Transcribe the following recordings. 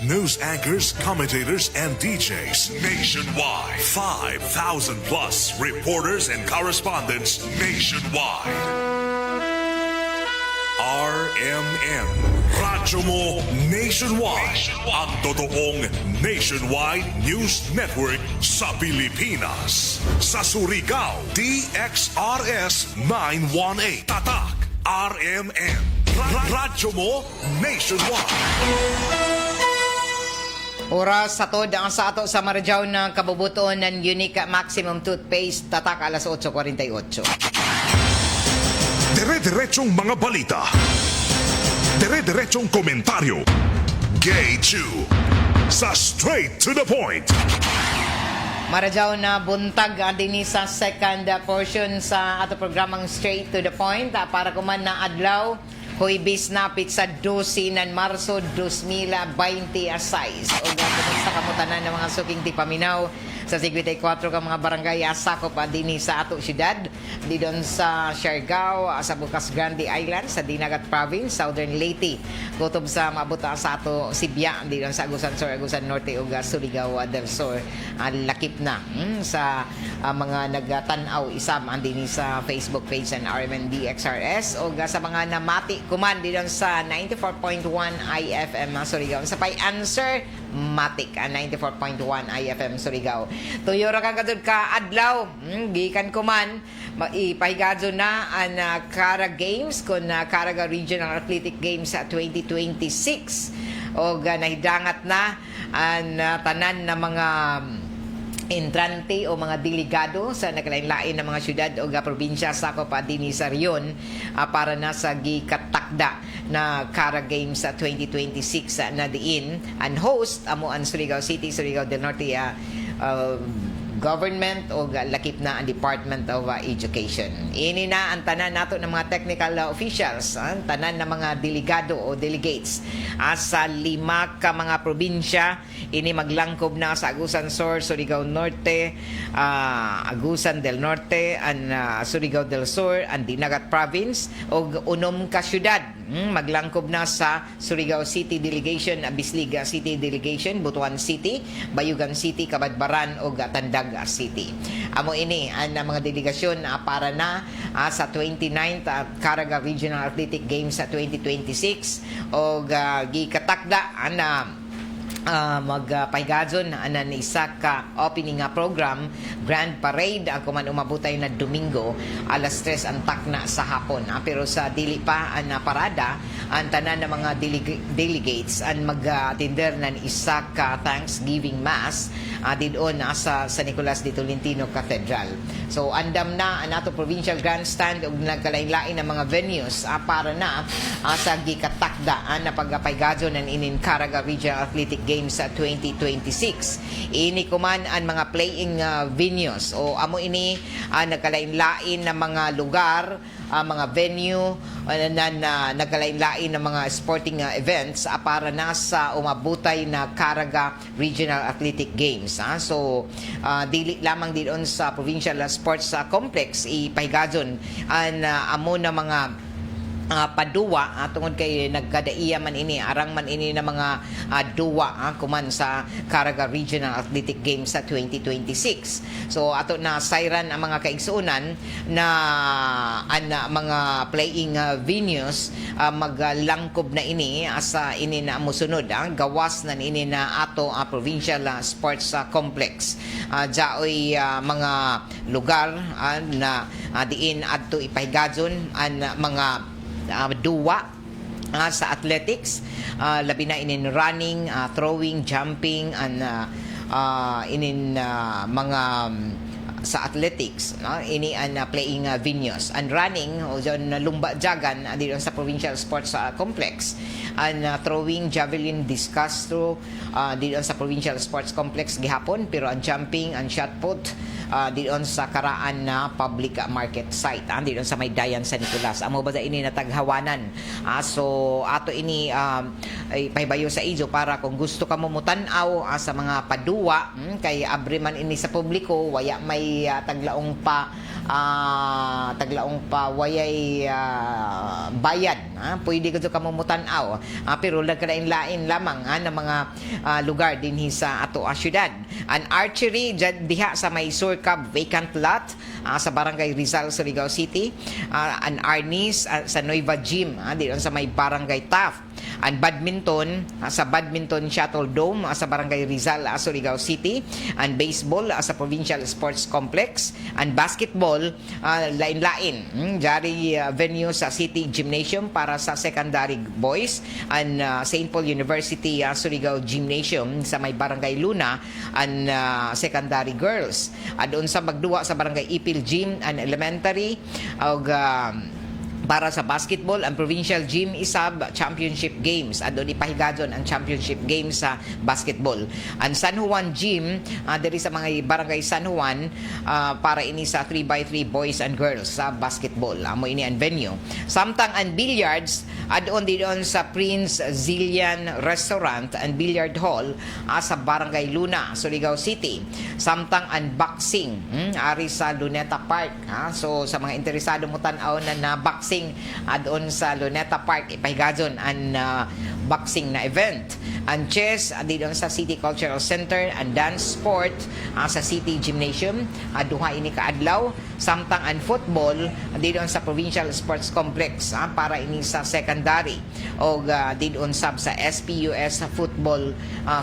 news anchors, commentators, and DJs nationwide. 5,000 plus reporters and correspondents nationwide. RMN. Radyo mo nationwide. Ang totoong nationwide news network sa Pilipinas. Sa Surigao, DXRS 918. Tatak, RMN. Radyo mo nationwide. Oras sa to ang sa ato sa Marjaw ng kabubuton ng Unique Maximum Toothpaste. Tatak alas 8:48. Dire-diretsong mga balita. Dire-diretsong komentaryo. Gay Chew. Sa straight to the point. Marjaw na buntag din sa second portion sa ato programang Straight to the Point para kuman na adlaw Huwebes napit sa 12 ng Marso 2026. O gagawin sa kamutanan ng mga suking tipaminaw sa 54 ka mga barangay sakop din sa ato syudad. Di doon sa Siargao, sa Bukas Grande Island, sa Dinagat Province, Southern Leyte. Kutob sa mabuta sa ato Sibya, di doon sa Agusan Sur, Agusan Norte, ug Surigao del Sur. Lakip na sa mga nagtanaw isam din sa Facebook page ng RMNDXRS o sa mga namati kuman di doon sa 94.1 IFM Surigao. Sa pay answer Matik 94.1 IFM Surigao. Tuyo ra kang kadud ka adlaw gikan kuman ipahigadyo na ang Cara Games kun Caraga Regional Athletic Games sa 2026 o nahidangat na ang tanan na mga entrante o mga delegado sa nakalain-lain ng mga syudad o probinsya sakop dinhi sa riyon para na sa gikatakda na Cara Games sa 2026 na diin and host amo ang Surigao City, Surigao del Norte government o lakip na ang Department of Education. Ini na ang tanan nato ng mga technical officials, ang tanan ng mga delegado o delegates sa 5 ka mga probinsya. Ini maglangkob na sa Agusan Sur, Surigao Norte, Agusan del Norte, and Surigao del Sur, and Dinagat Province o 6 ka syudad. Maglangkob na sa Surigao City Delegation, Bisliga City Delegation, Butuan City, Bayugan City, Kabadbaran o Tandag City. Amo ini ang mga delegasyon para na sa 29th Caraga Regional Athletic Games sa 2026 o gikatakda magpahigadson anan isa ka opening program Grand Parade ako man umabutay na Domingo alas 3 ang takna sa hapon pero sa dili pa ang parada ang tanan ng mga delegates ang mag-attender ng isa ka Thanksgiving Mass didon sa San Nicolas de Tolentino Cathedral. So andam na ang ato provincial grandstand ug nagkalain-lain ng mga venues para na sa gikatakda na pagpahigadson ng inin Caraga Regional Athletic Games sa 2026. Ini kuman ang mga playing venues o amo ini nagkalain-lain na mga lugar, mga venue na nagkalain-lain na mga sporting events para nasa umabutay na Caraga Regional Athletic Games. So dili lamang diyon sa Provincial Sports Complex ipahigadson ang amo na mga paduwa tungod kay nagkadaiya man ini arang man ini na mga duwa kuman sa Caraga Regional Athletic Games sa 2026. So ato na sayran ang mga kaigsuonan na mga playing venues maglangkob na ini asa ini na mosunod gawas na ini na ato Provincial Sports Complex. Jaoy mga lugar na diin adto ipahigadson ang mga duwa sa athletics, labi na inin running, throwing, jumping, and inin mga sa athletics, ini ang playing venues. And running, o dyan lumba jagan, dito sa Provincial Sports Complex. And throwing, javelin, discus throw, dito sa Provincial Sports Complex gihapon, pero ang jumping, ang shot put, dito sa karaan na public market site dito sa may Dayan San Nicolas. Amo ba ini nataghawanan so ato ini pahibayo sa ijo para kung gusto ka mo mutan-aw sa mga paduwa kay abre man ini sa publiko waya may taglaong pa taglaong pa wayay bayad. Pwede ka kamumutan-aw. Pero nagkalain-lain lamang ng mga lugar din sa ato syudad. An archery diha sa may Surcab vacant lot sa Barangay Rizal, Surigao City. An arnis sa Nueva Gym dito sa may Barangay Taft. An badminton sa Badminton Shuttle Dome sa Barangay Rizal, Surigao City. An baseball sa Provincial Sports Complex. An basketball lain-lain jari venue sa City Gymnasium para sa secondary boys. An St. Paul University Surigao Gymnasium sa may Barangay Luna an secondary girls. Doon sa magduwa sa Barangay Ipil Gym an elementary og para sa basketball, ang Provincial Gym Isab Championship Games. Doon ipahigadon ang Championship Games sa basketball. Ang San Juan Gym, diri sa mga barangay San Juan, para ini sa 3x3 boys and girls sa basketball. Amo ini ang venue. Samtang ang billiards, doon sa Prince Zillian Restaurant and Billiard Hall sa Barangay Luna, Surigao City. Samtang ang boxing, ari sa Luneta Park. So, sa mga interesado mo tanaw na boxing doon sa Luneta Park, ipahigadon ang boxing na event. Ang chess doon sa City Cultural Center, ang dance sport sa City Gymnasium, duha ini kaadlaw. Samtang ang football doon sa Provincial Sports Complex para ini sa secondary o doon sa SPUS football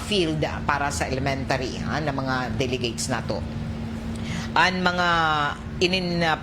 field para sa elementary na mga delegates nato. Ang mga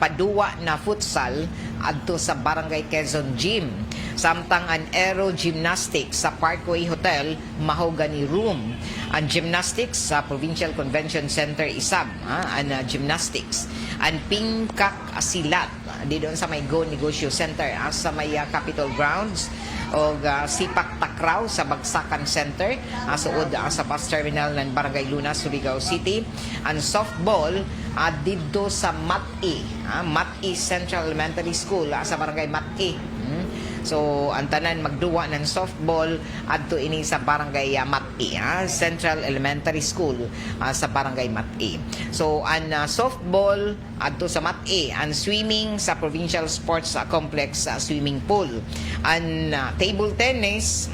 paduwa na futsal adto sa Barangay Quezon Gym. Samtang ang aero gymnastics sa Parkway Hotel Mahogany Room. Ang gymnastics sa Provincial Convention Center Isab, ang gymnastics. Ang Pingkak Silat doon sa may Go Negosyo Center sa may Capitol Grounds o Sipak Takraw sa Bagsakan Center suod sa bus terminal ng Barangay Luna, Surigao City. Ang softball dito sa Mat-E, Mat-E Central Elementary School sa Barangay Mat-E. So, ang tanan magduwa ng softball adto ini sa Barangay Mat-E, Central Elementary School sa Barangay Mat-E. So, ang softball adto sa Mat-E, ang swimming sa Provincial Sports Complex swimming pool. Ang table tennis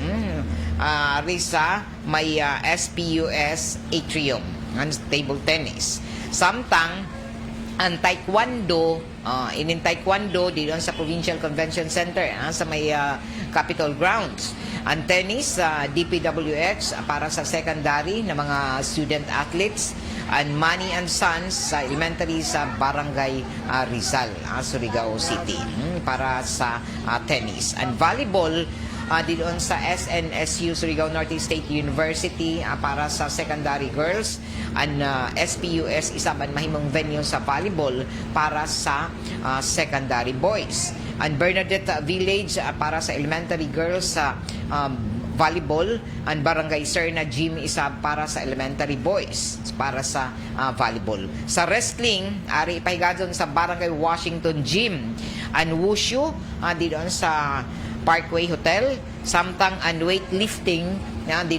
risa may SPUS atrium, ang table tennis. Samtang ang taekwondo, taekwondo dito sa Provincial Convention Center sa may Capitol Grounds. Ang tennis DPWH para sa secondary na mga student athletes. And Manny and Sons sa elementary sa Barangay Rizal, Surigao City para sa tennis. And volleyball doon sa SNSU Surigao Norte State University para sa secondary girls. Ang SPUS isaban mahimong venue sa volleyball para sa secondary boys. Ang Bernadette Village para sa elementary girls sa volleyball. Ang Barangay Serna Gym isa para sa elementary boys para sa volleyball. Sa wrestling, ari ipahigadon sa Barangay Washington Gym. Ang wushu doon sa Parkway Hotel. Samtang ang weightlifting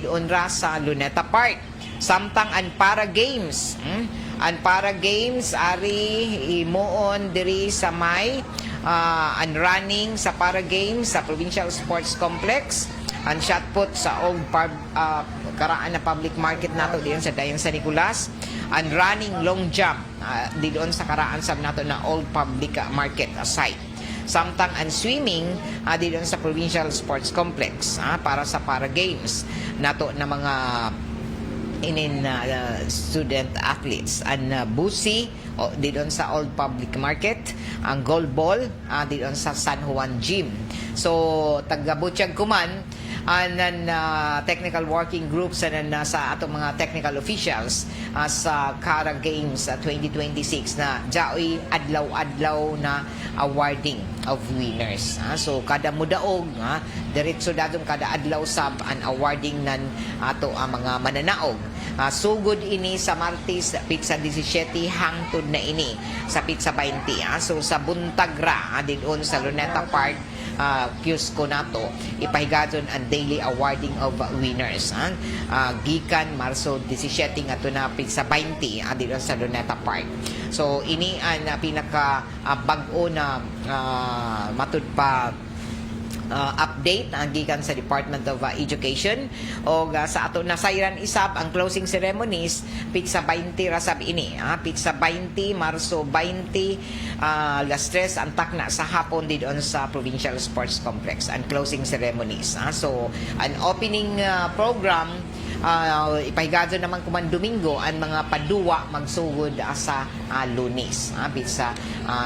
doon ra sa Luneta Park. Samtang ang para games. Ang para games ari imoon diri sa may ang running sa para games sa Provincial Sports Complex. Ang shot put sa old karaan na public market nato diyon sa Dayan San Nicolas. Ang running long jump diyon sa karaan sa nato na old public market site. Samtang ang swimming diyon sa Provincial Sports Complex para sa para games nato na mga student athletes. Ang busi diyon sa old public market. Ang goal ball diyon sa San Juan Gym. So taga-Butchag kuman ng technical working groups sa atong mga technical officials sa Cara Games 2026 na jaoy adlaw-adlaw na awarding of winners. So kada mudaog diretso dadong kada adlaw sab an awarding nan ato ang mga mananaog. Sugod ini sa Martes pizza 17 hangtod na ini sa pizza 20. So sa buntagra diyon sa Luneta Park kiosco nato ipahigaton ang daily awarding of winners. Gikan Marso 17 nga na sa 20 dito sa Luneta Park. So ini ang pinaka bag-o na matud pa update ang gikan sa Department of Education o sa ato nasayran isab ang closing ceremonies pitsa 20 rasab ini pitsa 20 Marso 20 alas 3 ang takna sa hapon didon sa Provincial Sports Complex ang closing ceremonies. So an opening program ipahigadon naman kuman Domingo ang mga paduwa magsugod sa Lunes pitsa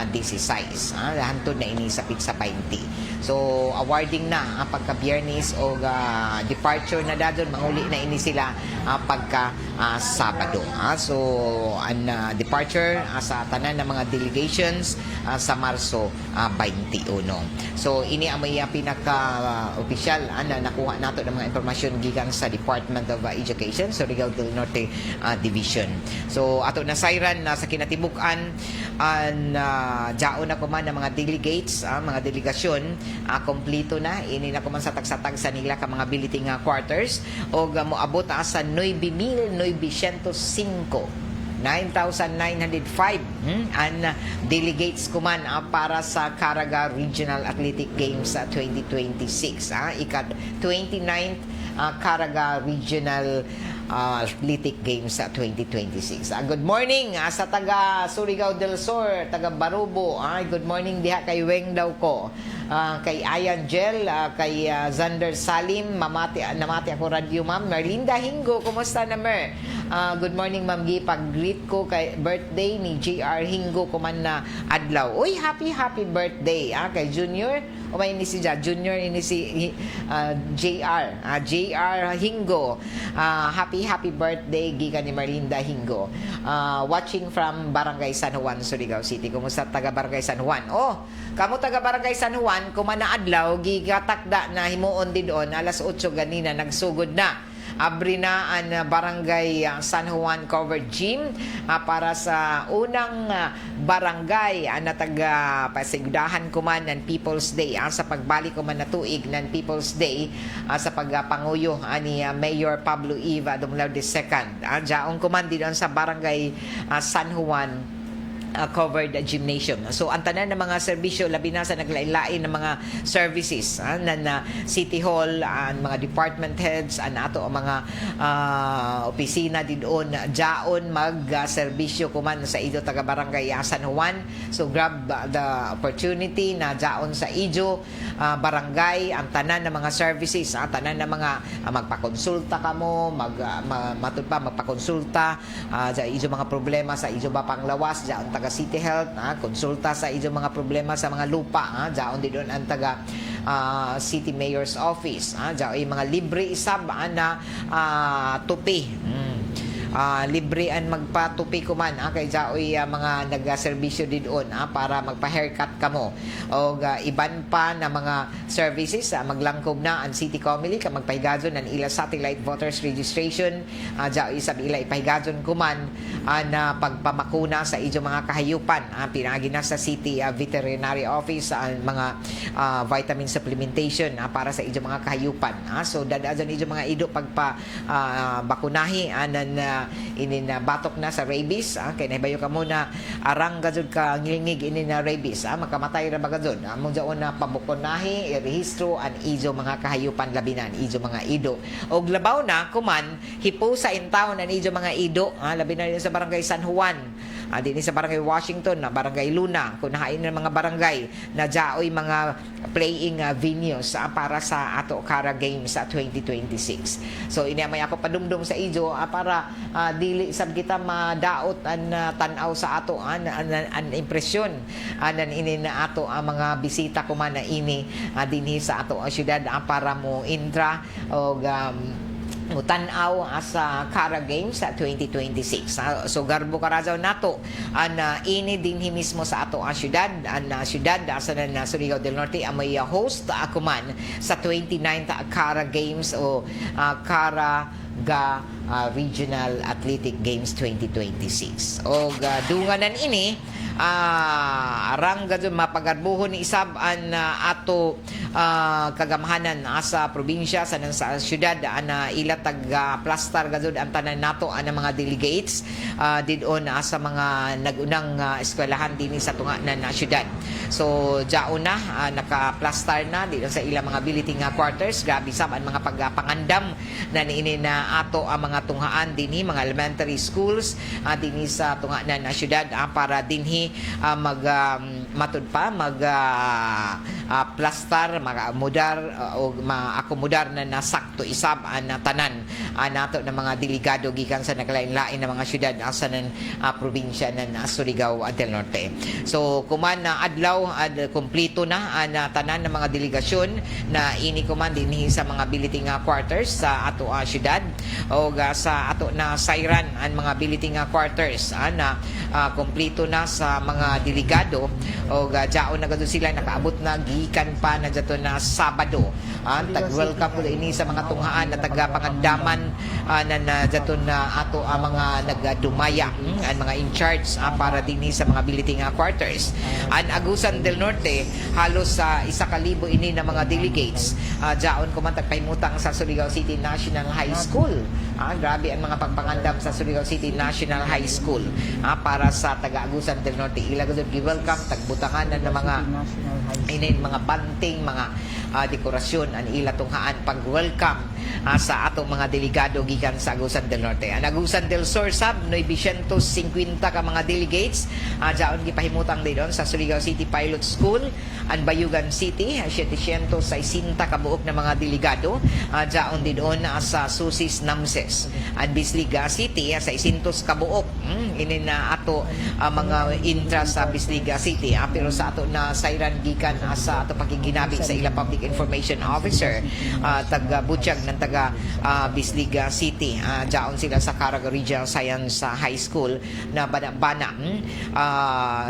16 hantod na ini sa pitsa 20. So awarding na pagka Biyernes o departure na dadon manguli na ini sila pagka Sabado. So ang departure sa tanan ng mga delegations sa Marso 21. So ini ang may pinaka official na nakuha nato ng mga impormasyon gikan sa Department of Education, so Surigao del Norte Division. So ato na sayran sa kinatibukan ang jaon na kuman ng mga delegates, mga delegasyon kompleto na ini na kuman sa tagsatag sa nila ka mga billeting quarters o moabot sa 9,905 9,905 ang delegates kuman para sa Caraga Regional Athletic Games 2026. Ikat 29th Caraga Regional Athletic Games 2026. Good morning sa taga Surigao del Sur, taga Barubo. Good morning diha kay Weng daw ko. Kay Ayan Gel, kay Zander Salim, namati ako radio ma'am. Merlinda Hingo, kumusta na Mer? Good morning ma'am Gi, pag-greet ko kay birthday ni JR Hingo kuman na adlaw. Uy, happy birthday kay Junior. O may ini si Junior, ini si JR. JR Hingo. Happy birthday gikan ni Merlinda Hingo. Watching from Barangay San Juan, Surigao City. Kumusta taga Barangay San Juan? Kamo taga Barangay San Juan, kumana adlaw gigatakda na himuon didon alas 8 ganina nagsugod na. Abri na ang Barangay San Juan Covered Gym para sa unang barangay na taga pasigdahan kuman ng People's Day sa pagbalik kuman na tuig ng People's Day sa pagpanguyo ni Mayor Pablo Eva Dumlao II. Diyaon kuman dito sa Barangay San Juan covered gymnasium. So ang tanan ng mga serbisyo labi na sa naglain-lain ng mga services na City Hall, ang mga department heads, ato ang mga opisina didon jaon mag-serbisyo kuman sa ido taga Barangay San Juan. So grab the opportunity na jaon sa ido barangay ang tanan ng mga services, tanan ng mga magpakonsulta kamo, magpakonsulta sa ido mga problema sa ido ba panglawas jaon taga City Health, konsulta sa inyong mga problema sa mga lupa, jaon din doon ang taga City Mayor's Office, jaon yung mga libre isab na tupi. Libre ang magpatupi kuman kay jaoy mga nagserbisyo didon para magpa-haircut kamo o iban pa na mga services maglangkob na ang City Comelec magpahigadon ang ila satellite voters registration jaoy sab ila ipahigadon kuman na pagpamakuna sa ijo mga kahayupan pinagi na sa City Veterinary Office ang mga vitamin supplementation para sa ijo mga kahayupan. So dadaan ijo mga ido pagpa bakunahi anan inin batok na sa rabies kay nahibayo ka mo na arang gazud ka ngilingig inin na rabies makamatay ra bagazod among jaon na pabukonahi irehistro an ijo mga kahayupan labinan ijo mga ido og labaw na kuman hipo sa intaw na ijo mga ido labinan sa Barangay San Juan din sa Barangay Washington na Barangay Luna kunahain ng mga barangay na jaoy mga playing venues para sa ato Cara Games sa 2026. So ini may ako padumdum sa ijo para dili sab kita madaot an tan-aw sa ato an impresyon anan ini na ato ang mga bisita kuman na ini dinhi sa ato ang syudad para mo intra og mutanaw sa Cara Games sa 2026. So garbo karazaw nato an ini dinhi mismo sa ato ang syudad sa Surigao del Norte ang may host akuman sa 29th Cara Games o Cara Regional Athletic Games 2026. O dunganan ini arang gadyon mapagarbuhon ni isab an ato kagamhanan sa probinsya sa syudad ana ila plastar gadyon ang tanan nato ang mga delegates didon sa mga nagunang eskwelahan dinhi sa tunga na syudad. So jauna naka-plastar na dito sa ilang mga billeting quarters. Grabe sab ang mga pagpangandam na niini na ato ang mga tunghaan dinhi mga elementary schools dinhi sa tunga na syudad para dinhi matud pa plastar magamudar o maakomodar na nasakto isab na tanan nato na mga delegado gikan sa naglain-lain na mga syudad sa probinsya na Surigao del Norte. So kuman na adlaw kompleto na tanan ng mga delegasyon na ini kuman dinhi sa mga billeting quarters sa ato syudad o sa ato na sayran ang mga billeting quarters na kompleto na sa mga delegado o jaon na gado sila nakaabot na gikan pa na dato na Sabado tag-welcome ko ini sa mga tunghaan na taga-pangandaman na dato na ato ang mga nagdumaya ang mga in charge para dinhi sa mga billeting quarters. An Agusan del Norte halos sa 1,000 ini na mga delegates jaon ko man tagpahimutang sa Surigao City National High School. Grabe ang mga pagpangandam sa Surigao City National High School para sa taga-Agusan del Norte. Ila gud gi-welcome tagbutangan na mga mga banting mga dekorasyon ang ila tunghaan pag-welcome sa atong mga delegado gikan sa Agusan del Norte. Ang Agusan del Sur sab 950 ka mga delegates jaon gipahimutang didon sa Surigao City Pilot School. Ang Bayugan City 760 ka buok na mga delegado jaon didon sa Susis Namses. Ang Bisliga City sa 600 ka buok ini na ato mga intra sa Bisliga City pero sa ato na sayran gikan sa ato pakiginabi sa ila Public Information Officer taga Butchag ng taga Bisliga City jaon sila sa Caraga Regional Science High School na bana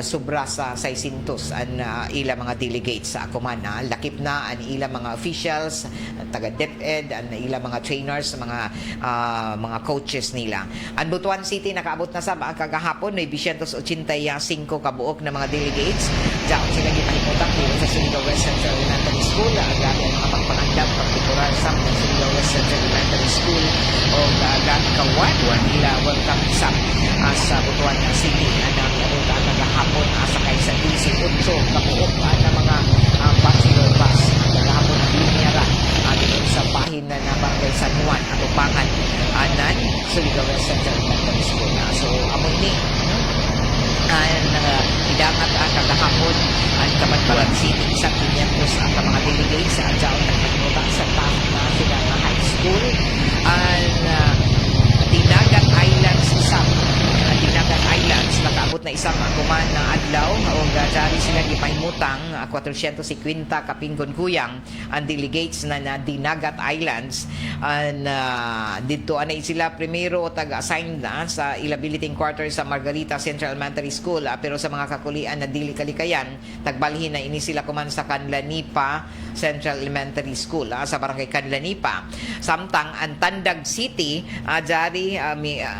sobra sa 600 ang ila mga delegates sa akuman lakip na ang ila mga officials taga DepEd ang ila mga trainers mga coaches nila. Ang Butuan City nakaabot na sa kagahapon 985 kabuok na mga delegates jaon sila gipahimutang dito sa Surigao West Central Elementary School grabe ang mga pagpangandam partikular sa Surigao West Central Elementary School o gagawad nila welcome sa Butuan City na naruta kagahapon sa Kaysa 18 kabuok na mga bachelor bus kagahapon na linyara dito sa bahin na Barangay San Juan at Upangan nan Surigao West Central Elementary School. So amon ni idangat kagahapon ang Kamanbaran City isang 500 ang mga delegates sa jaon nagpahimutan sa National High School ang Dinagat Islands isang Dinagat Islands nakaabot na isang kuman na adlaw o jari sila gipahimutang 450 kapinggon kuyang ang delegates na Dinagat Islands and dito anay sila primero tag-assign na sa ilabiliting quarter sa Margarita Central Elementary School pero sa mga kakulian na dili kalikayan tagbalhin na ini sila kuman sa Canlanipa Central Elementary School sa Barangay Canlanipa. Samtang ang Tandag City jari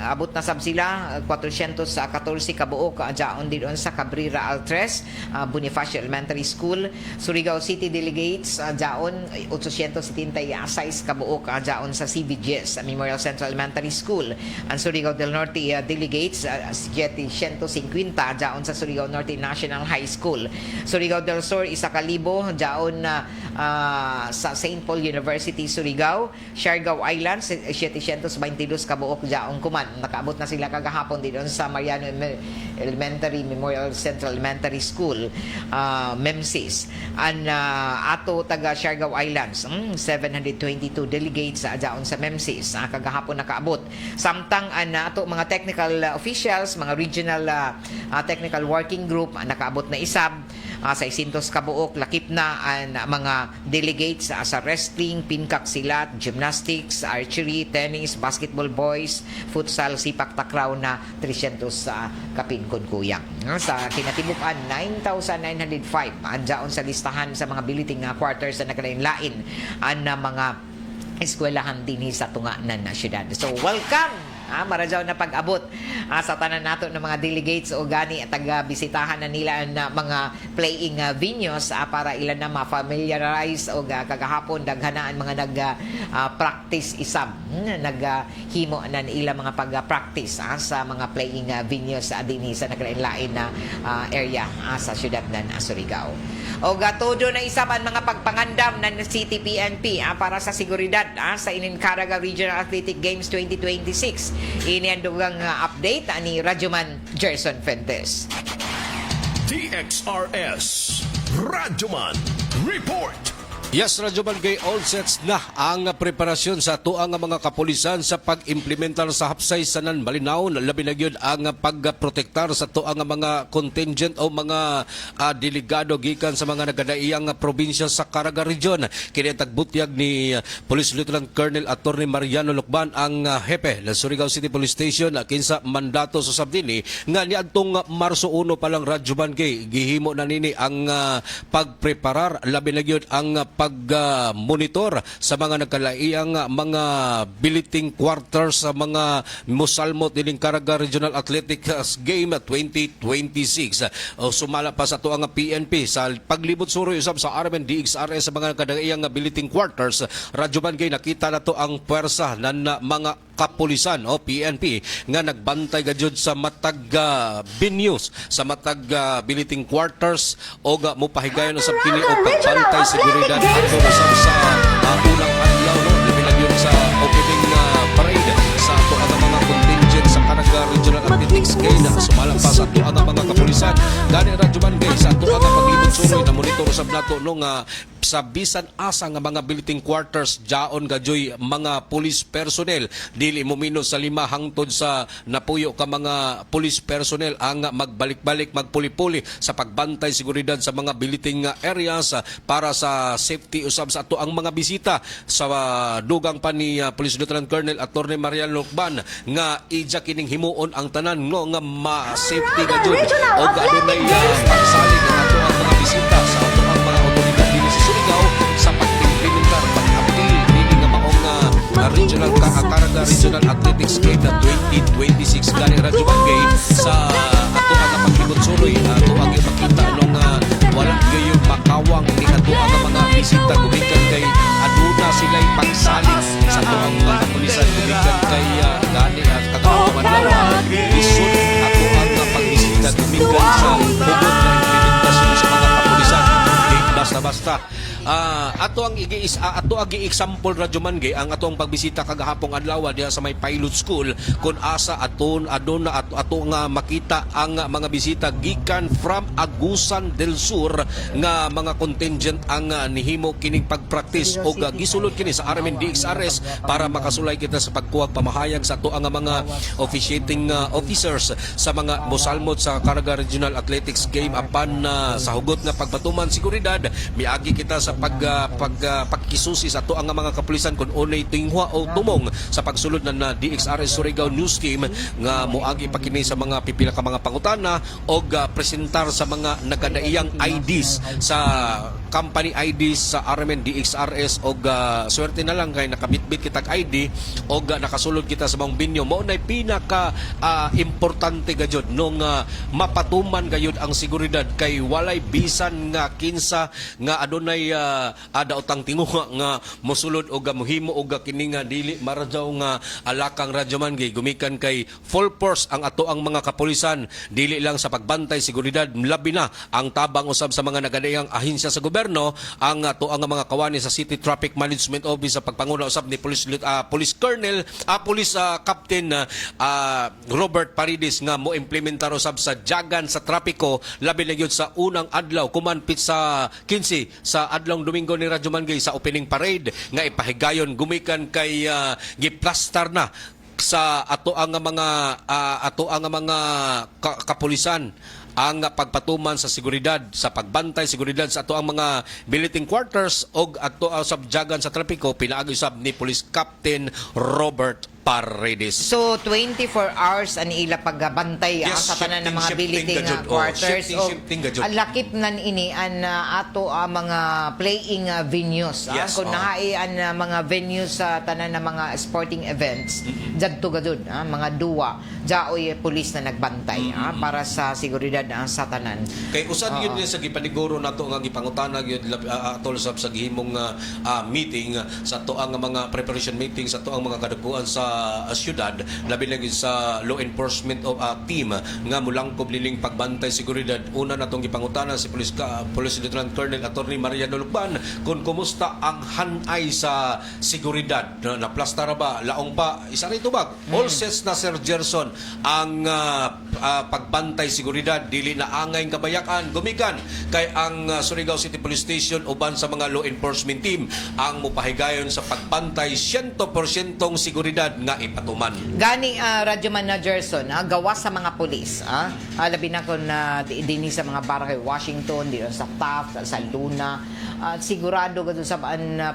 abot na sab sila 414 kabuok jaon didon sa Cabrera Altres Bonifacio Elementary School. Surigao City delegates jaon 876 kabuok jaon sa CBGS Memorial Central Elementary School. Ang Surigao del Norte delegates 750 jaon sa Surigao Norte National High School. Surigao del Sur 1,000 jaon sa St. Paul University Surigao. Siargao Islands 722 kabuok jaon kuman nakaabot na sila kagahapon didon sa Mariano Elementary Memorial Central Elementary School MEMSIS. Ang ato taga Siargao Islands 722 delegates jaon sa MEMSIS kagahapon nakaabot. Samtang ato mga technical officials mga regional technical working group nakaabot na isab sa 600 kabuok lakip na ang mga delegates sa wrestling, pinkak silat, gymnastics, archery, tennis, basketball boys, futsal, sipak takraw na 300 sa kapingkon kuyang. Sa kinatibukan 9,905 andyaon sa listahan sa mga billeting quarters na nakalain-lain ang mga eskwelahan din sa tunganan na syudad. So welcome marajaw na pag-abot sa tanan nato ng mga delegates o gani at taga-bisitahan na nila na mga playing venues para ilan na ma-familiarize o kagahapon daghanaan mga nag-practice isab. Naghimo na nila mga pag-practice sa mga playing venues din sa naglain-lain na area sa syudad ng Surigao. O todo na isab ang mga pagpangandam ng City PNP para sa seguridad sa Inincaraga Regional Athletic Games 2026. Ini ang dugang update ni Radyoman Gerson Fuentes. DXRS Radyoman Report. Yes, Radyo Barangay, all sets na ang preparasyon sa tuang mga kapulisan sa pag-implementar sa hapsay sanan malinaw, labi na gyud ang pagprotektar sa tuang mga contingent o mga delegado gikan sa mga nagadaiyang probinsya sa Caraga Region. Kini tagbutyag ni Police Lieutenant Colonel Attorney Mariano Lucban ang hepe ng Surigao City Police Station kinsa mandato sa sabdini nga niadtong Marso 1 pa lang, Radyo Barangay, gihimo na nini ang pagpreparar, labi na gyud ang pag-monitor sa mga nagkalaiyang mga billeting quarters sa mga musalmot dining Caraga Regional Athletic Game 2026. Sumala pa sa ito ang PNP sa paglibot suroy usab sa RMN DXRS sa mga nagkalaiyang billeting quarters. Radyo Barangay, nakita na to ang puwersa ng mga kapulisan o PNP nga nagbantay gajud sa matag venues, sa matag billeting quarters o mupahigayon usab kini o pagbantay seguridad ato usab sa unang adlaw labi yun sa opening parade sa ato ang mga contingent sa Caraga Regional Athletics Game. Sumalang pa sa ato ang mga kapulisan gani Radyo Barangay sa ato ang paglibot suroy na monitor usab nato nung sa bisan asa nga mga billeting quarters jaon gajoy mga police personnel, dili mo minus sa 5 hangtod sa napuyo ka mga police personnel ang magbalik-balik magpuli-puli sa pagbantay seguridad sa mga billeting areas para sa safety usab sa ato ang mga bisita. Sa dugang pa ni Police Lieutenant Colonel Attorney Mariano Lucban nga ija kining himuon ang tanan no nga ma-safety gajud o adunay pagsalig ang ato ang mga bisita sa ato ang mga otoridad dinhi sa Surigao sa pag-implementar pag-apil dili nga maong regional Caraga Regional Athletics Game na 2026 gani Radyo Barangay sa ato ang paglibot suroy ato ang ipakita nung wala gayon makawang ni ato ang mga bisita gumikan kay aduna sila'y pagsalig sa ato ang mga kapulisan gumikan kay gani at kagawang lawa isod ato ang pagbisita gumikan sa hugod na implementasyon sa mga kapulisan. Basta-basta ato ang example Radyo Barangay ang atong pagbisita kagahapong adlaw diha sa may pilot school kun asa aduna ato nga makita ang mga bisita gikan from Agusan del Sur nga mga contingent ang nihimo kining pagpractice o gisulod kini sa RMN DXRS para makasulay kita sa pagkuwag pamahayag sa ato ang mga officiating officers sa mga mosalmot sa Caraga Regional Athletics Game apan sa hugot nga pagbatuman seguridad miagi kita sa pagkisusi sa ato ang mga kapulisan kung unay tinghwa o tumong sa pagsulod na DXRS Surigao News Team nga moagi pa kini sa mga pipila ka mga pangutana o presentar sa mga nagadaiyang IDs sa company IDs sa RMN DXRS o swerte na lang kay nakabitbit kitag ID o nakasulod kita sa mga binyo mo na pinaka importante gayud nung mapatuman gayud ang seguridad kay walay bisan nga kinsa nga adunay daotang tinguha nga mosulod o muhimo o kini nga dili maradyaw nga alakang Radyo Barangay gumikan kay full force ang ato ang mga kapulisan dili lang sa pagbantay seguridad labi na ang tabang usab sa mga nagadayang ahensya sa gobyerno ang ato ang mga kawani sa City Traffic Management Office sa pagpanguna usab ni Police Captain Robert Paredes nga mo implementar usab sa jagan sa trapiko labi na gyud sa unang adlaw kumanpit sa 15 sa adlong Domingo ni Radyo Barangay sa opening parade nga ipahigayon gumikan kay giplastar na sa ato ang mga kapulisan ang pagpatuman sa seguridad, sa pagbantay seguridad sa ato ang mga billeting quarters og ato ang sabjagan sa trapiko pinaagi usab ni Police Captain Robert Paredes. So 24 hours ang ila pagbantay Yes, sa tanan ng mga shifting billeting ka jud. quarters. Shifting ka jud. Ang lakip nan ini an ato mga playing venues. Yes, Kung naai ang mga venues sa tanan ng mga sporting events, jadto gadud mga duwa, jaoy pulis na nagbantay para sa seguridad sa tanan. Kay usan yun sa gipaniguro nato nga gipangutana gyud atol sa gihimong meeting sa to ang mga preparation meeting sa to ang mga kadaguan sa syudad labi na gyud sa law enforcement team nga mulangkob nining pagbantay seguridad. Una natong gipangutana si Police Lieutenant Colonel Attorney Mariano Lucban kung kumusta ang hanay sa seguridad na plastara ba laong pa isa rito bag all sets na Sir Gerson ang pagbantay seguridad dili na angay kabayakan gumikan kay ang Surigao City Police Station uban sa mga law enforcement team ang mupahigayon sa pagbantay 100% seguridad nga ipatuman. Gani Radyo Managerson, gawas sa mga pulis. Labi na kung dini sa mga barangay Washington, dito sa Taft, sa Luna. Sigurado ka sa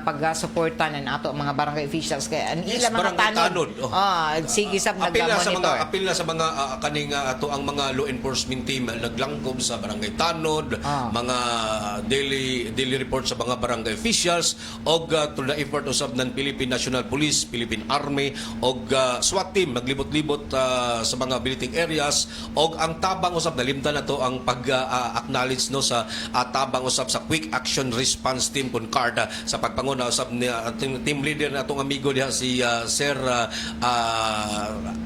pag-suportan ng ato mga barangay officials kaya ang ila mga tanod. Sige sab nag-monitor. Apil na sa mga kaning ato ang mga law enforcement team naglangkob sa barangay tanod, mga daily report sa mga barangay officials og to the effort usab ng Philippine National Police, Philippine Army og SWAT team naglibot-libot sa mga billeting areas og ang tabang usab nalimtan nato ang pag-acknowledge no sa tabang usab sa quick action response team kun CARD sa pagpanguna usab ni team leader natong amigo diha si Sir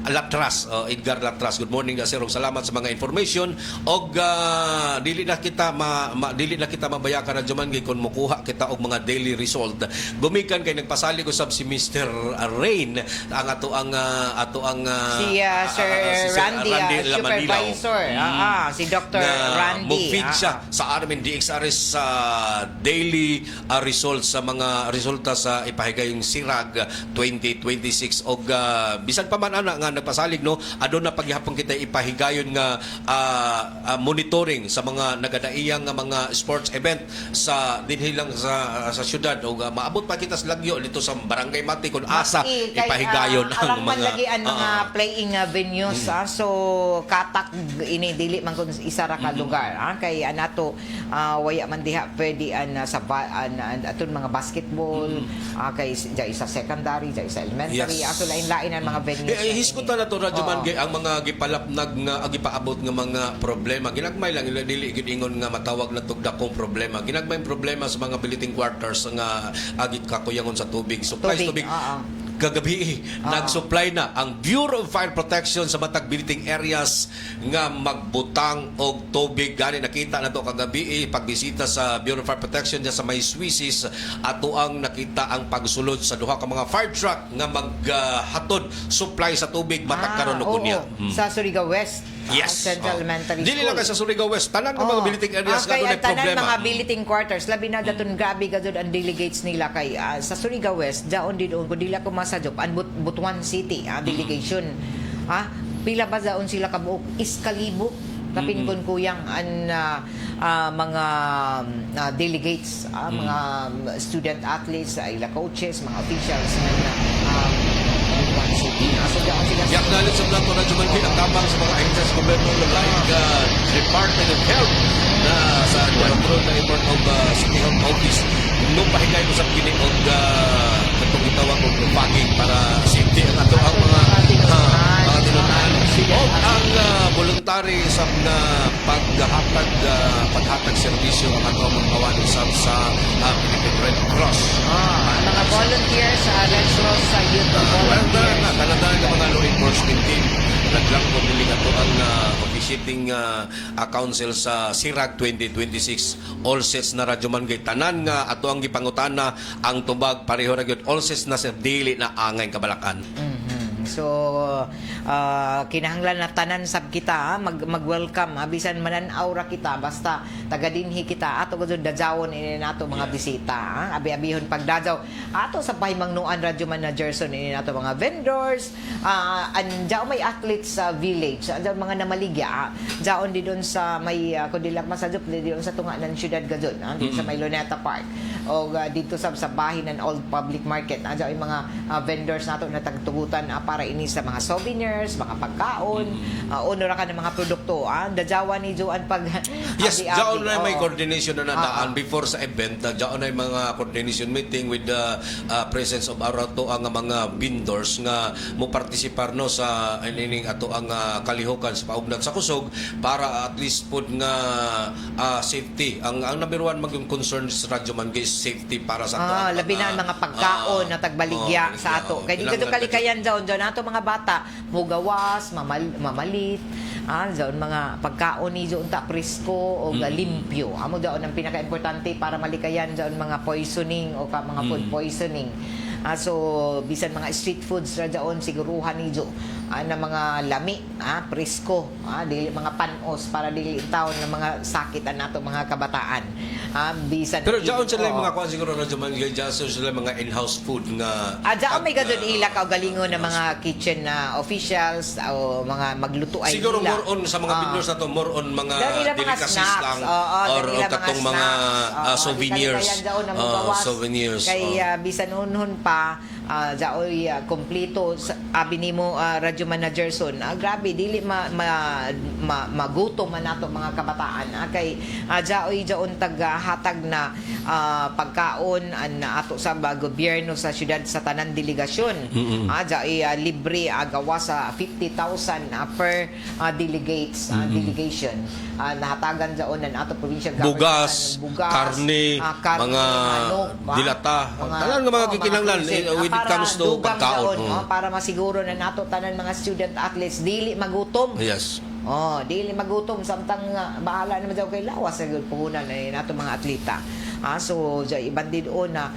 Latras, Edgar Latras. Good morning sir og salamat sa mga information og dili na kita mabayakan na jaman kung mukuha kita og mga daily result. Gumikan kay nagpasalig usab si Mr. Rain ang ato ang si Sir Randy, supervisor. Si Dr. Randy. Mufid siya sa Armin DXRS sa daily results sa mga resulta sa ipahigayong Sirag 2026 og bisan pa man ana nga nagpasalig no aduna paghihapon kita ipahigayon nga monitoring sa mga nagadaiyang nga mga sports event sa dinhi lang sa syudad og maabot pa kita sa lagyo dito sa Barangay Mati kun asa ipahigayon ang mga playing venues. So katak ini dili man kun isa ra ka lugar kay anato waya man diha pwede sa aton mga basketball kay sa secondary sa elementary aso lain-lain ang mga venues. Hiskutan na to radyo man ang mga gipalapnag nga gipaabot nga mga problema ginagmay lang dili gid ingon nga matawag na tug dakong problema ginagmay problema sa mga billeting quarters nga agit kakuyangon sa tubig supply tubig. Kagabi nag-supply na ang Bureau of Fire Protection sa matag billeting areas nga magbutang og tubig gani nakita na to kagabi pagbisita sa Bureau of Fire Protection sa may Swisses ato ang nakita ang pagsulod sa duha ka mga fire truck nga maghatod supply sa tubig matag karon ug unya sa Surigao West. Yes. Central Elementary School. Dili lang sa Surigao West. Tanan ng mga billeting areas nga doon ay problema. Tanan mga billeting quarters. Labi na daton grabe gadud ang delegates nila kay sa Surigao West. Daon din kung dili ako masadop ang Butuan City delegation. Pila ba daon sila kabuok? Iskalibo. Kapin kun kuyang ang mga delegates, mga student athletes, ila coaches, mga officials na Butuan City. I-acknowledge sa Blanco na Jumankin ang tabang sa mga agencies gobyerno like Department of Health na sa Director na Import of City Health Office nung pahigay ko sa kini og katong gitawag og paging para safety ang ato ang mga tinunan o ang voluntary sa paghatag serbisyo ang ato ang mga kawan sa Philippine Red Cross. Mga volunteers sa Red Cross sa youth volunteers. Tanan ng mga law enforcement team naglang pumili ato ang officiating council sa Sirag 2026 all sets na radyo man gay tanan nga ato ang gipangutana ang tubag pareho ra gyud all sets na sa dili na angay kabalakan. So kinahanglan na tanan sab kita mag-welcome bisan manan-aw ra kita basta taga dinhi kita ato gud dajawon ini nato mga bisita abi-abihon pagdajaw ato sa pahimangnuan radyo managerson ini nato mga vendors andiao may athletes sa village andiao mga namaligya jaon di doon sa may kudilak masajup di doon sa tunga ng syudad gajud di sa may Luneta Park o dito sa bahin ng Old Public Market andiao ay mga vendors nato na tagtugutan para ini sa mga souvenirs mga pagkaon uno ra ka ng mga produkto dajawan ni Joan pag Yes, abi-abi. jaon na may Oo. coordination na nadaan before sa event. Jaon na mga coordination meeting with the presence of our ato ang mga vendors nga mo partisipar no sa ining ato ang kalihukan sa paugnat sa kusog para at least pud nga safety. Ang number one maging concern sa radyo man is safety para sa ato. labi na ang mga pagkaon na tagbaligya sa ato. Kaya di ka kalikayan dyan ato mga bata, mugawas, mamalit, dyan mga pagkaon ni dyan ta presko o limpyo. Amo dyan ang pinaka-importante para malikayan dyan mga poisoning o mga food poisoning. So bisan mga street foods ra dyan siguruhan ni dyan na mga lami, presko, dili mga panos para dili taon ng mga sakit nato mga kabataan. Bisan Pero jaon sila yung mga kuan siguro radyo man jaon sila mga in-house food nga Diyan may gadon ila ka galingon ng mga kitchen officials o mga magluto ay siguro nila. more on sa mga vendors na to more on mga Dahil nila mga delicacies snacks. lang Dahil or nila katong mga souvenirs souvenirs Kay bisan unhon pa jaoy kompleto abi nimo radyo managerson grabe dili magutom man nato mga kabataan kay jaoy jaon hatag na pagkaon ato sa gobyerno sa syudad sa tanan delegasyon jaoy libre gawa sa 50,000 per delegates delegation nahatagan jaon ng ato provincial government bugas, karne, mga manok, dilata tanan nga mga kikinahanglan with it comes to pagkaon para masiguro na nato tanan mga student athletes dili magutom. Yes. Dili magutom samtang bahala naman daw kay lawas sa puhunan nato mga atleta. So ibandid na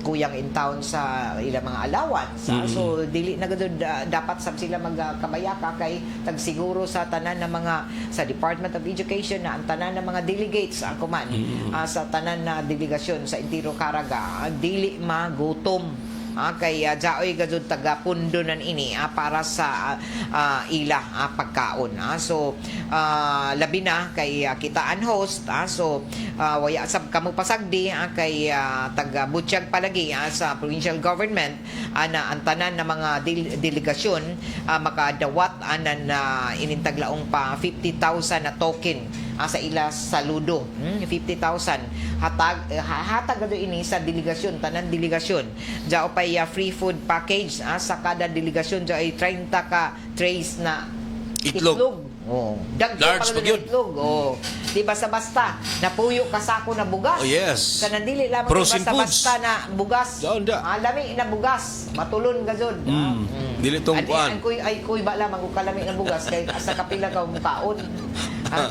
kuyang in town sa ilang mga allowance. So dili na gud dapat sab sila magkabayaka kay tagsiguro sa tanan ng mga sa Department of Education na ang tanan ng mga delegates ako man sa tanan na delegasyon sa Intiro Caraga dili magutom. Kay jaoy gajud taga pundonan ini para sa ila pagkaon. So labi na kay kitaan host so waya sab kamo pasagdi kay taga Butchag palagi sa provincial government na ang tanan na mga delegasyon makadawat anan inintaglaong pa 50,000 na token sa ila saludo 50,000 hatag gado ini sa delegasyon tanan delegasyon jao pa free food package sa kada delegasyon jao ay 30 ka trays na Itlog. Large pag yun. itlog. Di basta-basta napuyo ka sako na bugas. Yes. Kanang dili lamang Frozen basta-basta na bugas. Daon da. Lami na bugas. Matulon gajud. Dili tong kuan. Kuy ba lamang kung kalami na bugas kay asa kapila ka mukaon.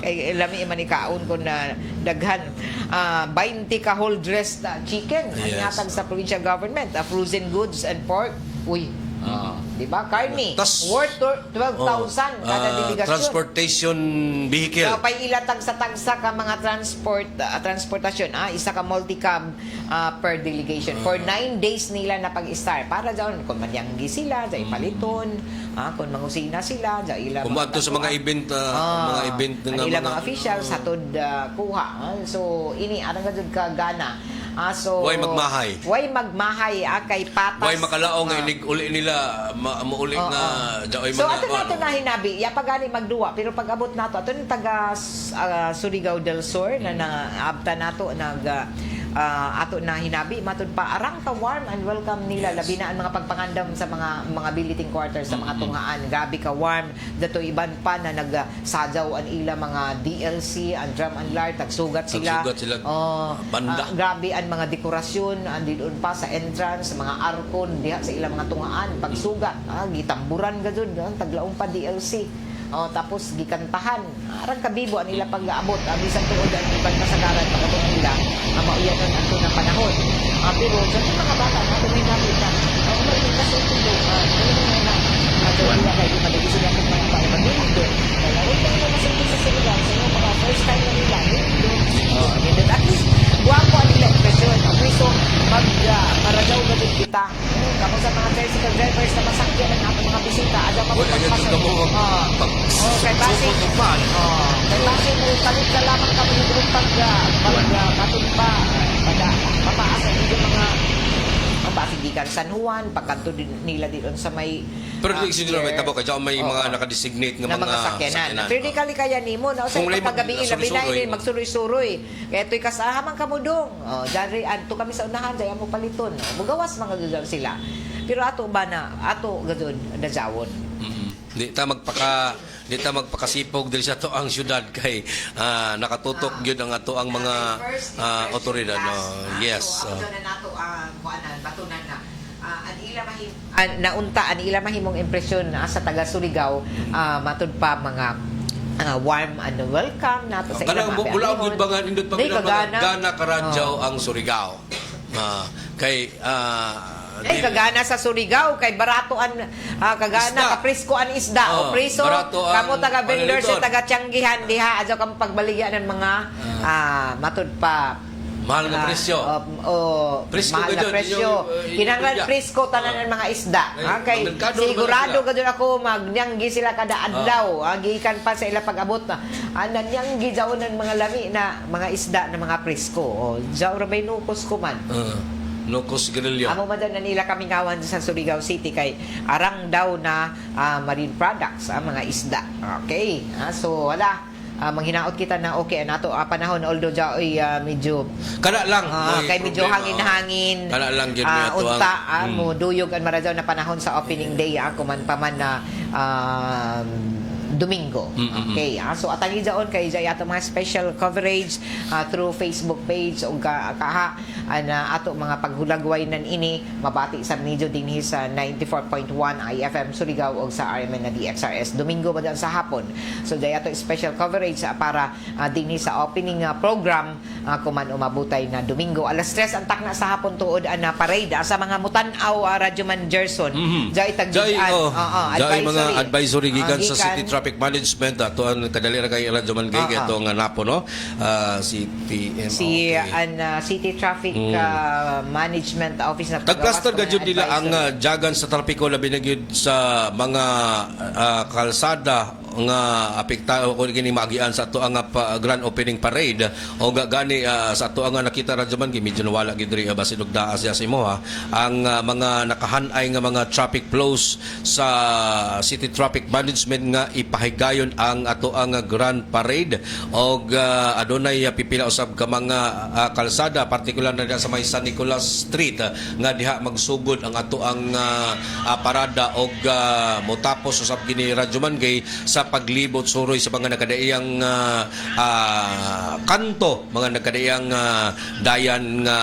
Kay lami man ikaon ko na daghan 20 ka whole dressed chicken ang ihatag sa provincial government, frozen goods and pork. Di ba? Karni. Worth 12,000 kada delegasyon. Transportation vehicle. Pay ilatag sa tagsa ka mga transportasyon. Isa ka multi-cab per delegation. For 9 days nila na pag-start. Para dyan, kung manyanggi sila, dyan paliton. Kung mangusina sila, dyan ilang Kumato sa mga event mga event nga ilang mga officials hatod kuha. So ini arang gud ka gana. So Way magmahay. Kay patas. Way makalao nga uli nila mauli nga jaoy So mga ato nato na hinabi, ya pagani magduwa pero pag abot nato ato ni taga Surigao del Sur na naabta nato ato na hinabi matud pa arang ka warm and welcome nila labi na ang mga pagpangandam sa mga billeting quarters sa mga tungaan gabi ka warm dato iban pa na nagsadyaw an ila mga DLC and drum and lyre tagsugat sila banda grabe ang mga dekorasyon andun pa sa entrance mga arkon diha sa ilang mga tungaan pagsugat gitamburan gajud taglaong pa DLC tapos gikantahan. Arang kabibo ang ila pag-aabot, bisan tuod ang ibang kasagaran pag-abot nila, mauyanon ang tunang panahon. Pero sa mga bata, tuminapit na, umalit na sa tulo, kaya di madali sila kung mga bata mag-indo. Kaya huwag na nila masunod sa sinigang, sa yung mga first time na nila, at least, buwako ang nila impresyon. Okay, so, maradaw na din kita. Kapag sa mga tricycle drivers na masakyan ang ating mga bisita, ada mapapagpasok. Kay base, kay base, talit na lamang kami yung pag-matumpa, papaas ang mga Pasigikan San Juan, pagkanto din nila dito sa may pero di siguro may tabo kaya may mga nakadesignate ng mga sakyanan. Pero di kali kaya nimo na sa paggabi labi na ini magsuroy-suroy. Kaya to'y kasahamang kamudong. Dari anto kami sa unahan daya mo paliton. Mugawas mga gagal sila. Pero ato ba na ato gadon dazawon. Di ta magpakasipog diri sa toang syudad kay nakatutok gyud ang ato ang mga otoridad. Yes. Nato ang batunan na naunta ang ila mahimong impresyon sa taga Surigao matud pa mga warm and welcome nato sa ilang mga mula gyud ba nga nindot pa gana karadyaw ang Surigao. Kay kagana sa Surigao kay baratoan kagana kaprisko an isda o priso kamo taga vendor sa taga Tianggihan diha adto kam pagbaligya ng mga matud pa mahal na presyo. Mahal na presyo. Kinanglan presko tanan ng mga isda. Kay sigurado gadon ako magnyanggi sila kada adlaw. Gikan pa sa ila pag-abot na. Nanyanggi jawon ng mga lami na mga isda na mga presko. Jaw ra bay nukos ko man. Nukos Grillo. Amo man na nila kami kawan sa Surigao City kay arang daw na marine products mga isda. Okay. So wala. Manghinaot kita na okay nato panahon although jaoy medyo kada lang kay medyo hangin-hangin kada lang gyud mi unta mo duyog ang maradaw na panahon sa opening day ako man pa man na Domingo. Okay. So atangi daon kay jay ato mga special coverage through Facebook page o kaha ato mga paghulagway nan ini mabati sa medyo dinhi sa 94.1 IFM Surigao o sa RMN na DXRS Domingo ba sa hapon. So jay ato special coverage para dinhi sa opening program kuman umabutay na Domingo alas 3 ang takna sa hapon tuod na parade sa mga mutan-aw Radyo Man Gerson. Jay tagdian mga advisory gikan sa City Traffic Management ato ang kadali ra kay Radyo Man Gay ato nga napo no City Traffic Management Office na tagplaster gadjud nila ang jagan sa trapiko labi na gyud sa mga kalsada nga apektado ko kini magian sa ato ang grand opening parade o gani sa ato ang nakita Radyo Man medyo nawala gid diri basin og daas sa imo ang mga nakahanay nga mga traffic flows sa City Traffic Management nga ipahigayon ang ato ang grand parade og adunay pipila usab ka mga kalsada partikular na sa may San Nicolas Street nga diha magsugod ang ato ang parada og motapos usab gini Radyo Man Gay sa paglibot suroy sa mga nakadaiyang kanto, mga nakadaiyang dayan nga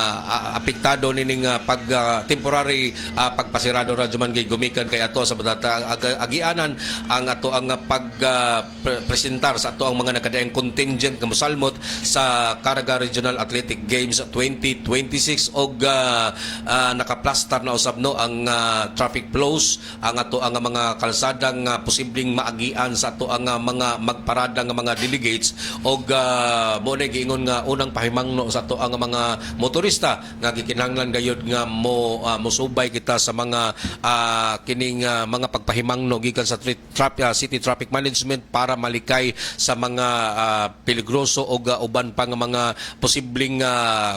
apektado nining pag temporary pagpasirado Radyo Man Gay gumikan kay ato sa agianan ang ato ang presentar sa ato ang mga nakadaiyang contingent nga mosalmot sa Caraga Regional Athletic Games 2026 og nakaplastar na usab no ang traffic flows ang ato ang mga kalsadang posibleng maagian sa ato ang mga magparada nga mga delegates og mo na giingon nga unang pahimangno sa ato ang mga motorista nga gikinahanglan gayud nga mosubay kita sa mga kining mga pagpahimangno gikan sa City Traffic Management para malikay sa mga peligroso og uban pa nga mga posibleng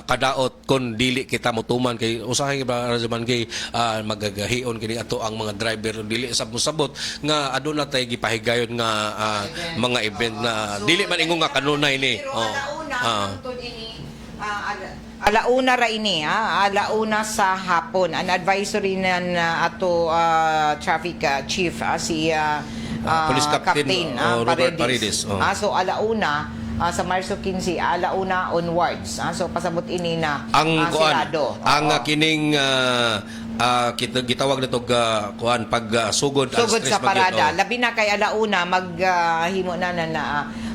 kadaot kon dili kita motuman kay usahay ba Radyo Man Gay magagahion kini ato ang mga driver dili sabot nga aduna tay gipahigayon nga mga event na dili man ingon nga kanunay ni alauna ra ini alauna sa hapon an advisory na ato traffic chief si Police Captain Robert Paredes. So alauna sa Marso 15 alauna onwards so pasabot ini na ang sirado ang kining gitawag nito kuan pag sugod Sugod stress sa parada. magyud. Labi na kay alauna maghimo na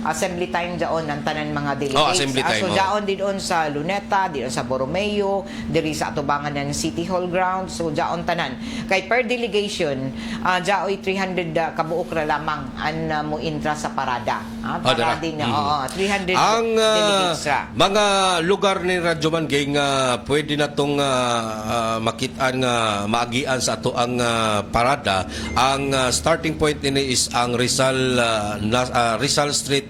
assembly time daon ng tanan mga delegates. Assembly time, So daon din sa Luneta, dion sa Borromeo, diri sa atubangan ng City Hall ground. So daon tanan. Kay per delegation, daoy 300 kabuok ra lamang an mo intra sa parada. Para dara. din 300 Ang delegates ra. mga lugar ni Radyo Mangay nga pwede na itong makitaan nga maagian sa ato ang parada. Ang starting point nini is ang Rizal Street,